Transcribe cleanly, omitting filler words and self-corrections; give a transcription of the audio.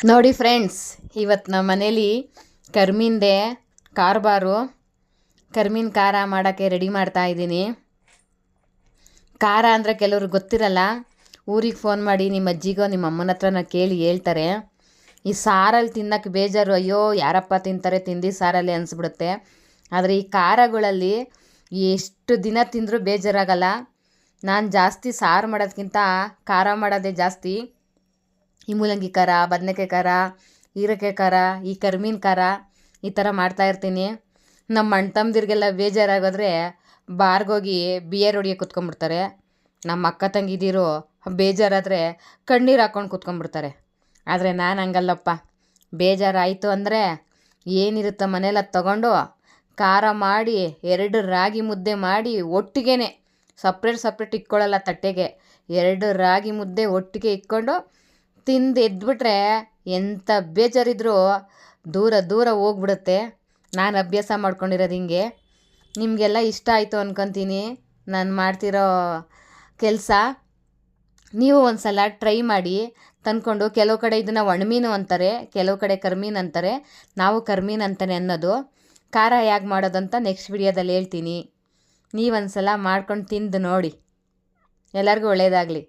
ನೋಡಿ ಫ್ರೆಂಡ್ಸ್, ಇವತ್ತು ನಮ್ಮ ಮನೇಲಿ ಕರ್ಮೀನ್ದೆ ಕಾರ್ಬಾರು, ಕರ್ಮೀನ್ ಖಾರ ಮಾಡೋಕ್ಕೆ ರೆಡಿ ಮಾಡ್ತಾ ಇದ್ದೀನಿ. ಖಾರ ಅಂದರೆ ಕೆಲವ್ರು ಗೊತ್ತಿರಲ್ಲ. ಊರಿಗೆ ಫೋನ್ ಮಾಡಿ ನಿಮ್ಮ ಅಜ್ಜಿಗೋ ನಿಮ್ಮ ಅಮ್ಮನ ಹತ್ರನ ಕೇಳಿ ಹೇಳ್ತಾರೆ. ಈ ಸಾರಲ್ಲಿ ತಿನ್ನೋಕ್ಕೆ ಬೇಜಾರು, ಅಯ್ಯೋ ಯಾರಪ್ಪ ತಿಂತಾರೆ ತಿಂದು ಸಾರಲ್ಲಿ ಅನಿಸ್ಬಿಡುತ್ತೆ. ಆದರೆ ಈ ಖಾರಗಳಲ್ಲಿ ಎಷ್ಟು ದಿನ ತಿಂದರೂ ಬೇಜಾರಾಗಲ್ಲ. ನಾನು ಜಾಸ್ತಿ ಸಾರು ಮಾಡೋದಕ್ಕಿಂತ ಖಾರ ಮಾಡೋದೇ ಜಾಸ್ತಿ. ಈ ಮೂಲಂಗಿ ಖಾರ, ಬದನೆಕಾಯಿ ಖಾರ, ಹೀರೆಕಾಯಿ ಖಾರ, ಈ ಕರ್ಮೀನ್ ಖಾರ ಈ ಥರ ಮಾಡ್ತಾಯಿರ್ತೀನಿ. ನಮ್ಮ ಅಣ್ಣ ತಮ್ಮದಿರಿಗೆಲ್ಲ ಬೇಜಾರಾಗೋದ್ರೆ ಬಾರ್ಗೋಗಿ ಬಿಯರ್ ಹೊಡಿಯೋಕೆ ಕುತ್ಕೊಂಡ್ಬಿಡ್ತಾರೆ. ನಮ್ಮ ಅಕ್ಕ ತಂಗಿದಿರು ಬೇಜಾರಾದರೆ ಕಣ್ಣೀರು ಹಾಕ್ಕೊಂಡು ಕುತ್ಕೊಂಡ್ಬಿಡ್ತಾರೆ. ಆದರೆ ನಾನು ಹಂಗಲ್ಲಪ್ಪ. ಬೇಜಾರಾಯಿತು ಅಂದರೆ ಏನಿರುತ್ತೋ ಮನೇಲಿ ಅದು ತೊಗೊಂಡು ಖಾರ ಮಾಡಿ 2 ರಾಗಿ ಮುದ್ದೆ ಮಾಡಿ ಒಟ್ಟಿಗೆ ಸಪ್ರೇಟ್ ಇಟ್ಕೊಳ್ಳಲ್ಲ ತಟ್ಟೆಗೆ. 2 ರಾಗಿ ಮುದ್ದೆ ಒಟ್ಟಿಗೆ ಇಟ್ಕೊಂಡು ತಿಂದು ಎದ್ಬಿಟ್ರೆ ಎಂಥ ಬೇಜಾರಿದ್ರೂ ದೂರ ಹೋಗ್ಬಿಡುತ್ತೆ. ನಾನು ಅಭ್ಯಾಸ ಮಾಡ್ಕೊಂಡಿರೋದು ಹಿಂಗೆ. ನಿಮಗೆಲ್ಲ ಇಷ್ಟ ಆಯಿತು ಅಂದ್ಕೊತೀನಿ ನಾನು ಮಾಡ್ತಿರೋ ಕೆಲಸ. ನೀವು ಒಂದು ಸಲ ಟ್ರೈ ಮಾಡಿ ತಂದ್ಕೊಂಡು. ಕೆಲವು ಕಡೆ ಇದನ್ನು ಒಣಮೀನು ಅಂತಾರೆ, ಕೆಲವು ಕಡೆ ಕರ್ಮೀನು ಅಂತಾರೆ. ನಾವು ಕರ್ಮೀನು ಅಂತಾನೆ ಅನ್ನೋದು. ಖಾರ ಹೇಗೆ ಮಾಡೋದಂತ ನೆಕ್ಸ್ಟ್ ವಿಡಿಯೋದಲ್ಲಿ ಹೇಳ್ತೀನಿ. ನೀವೊಂದು ಸಲ ಮಾಡ್ಕೊಂಡು ತಿಂದು ನೋಡಿ. ಎಲ್ಲರಿಗೂ ಒಳ್ಳೆಯದಾಗಲಿ.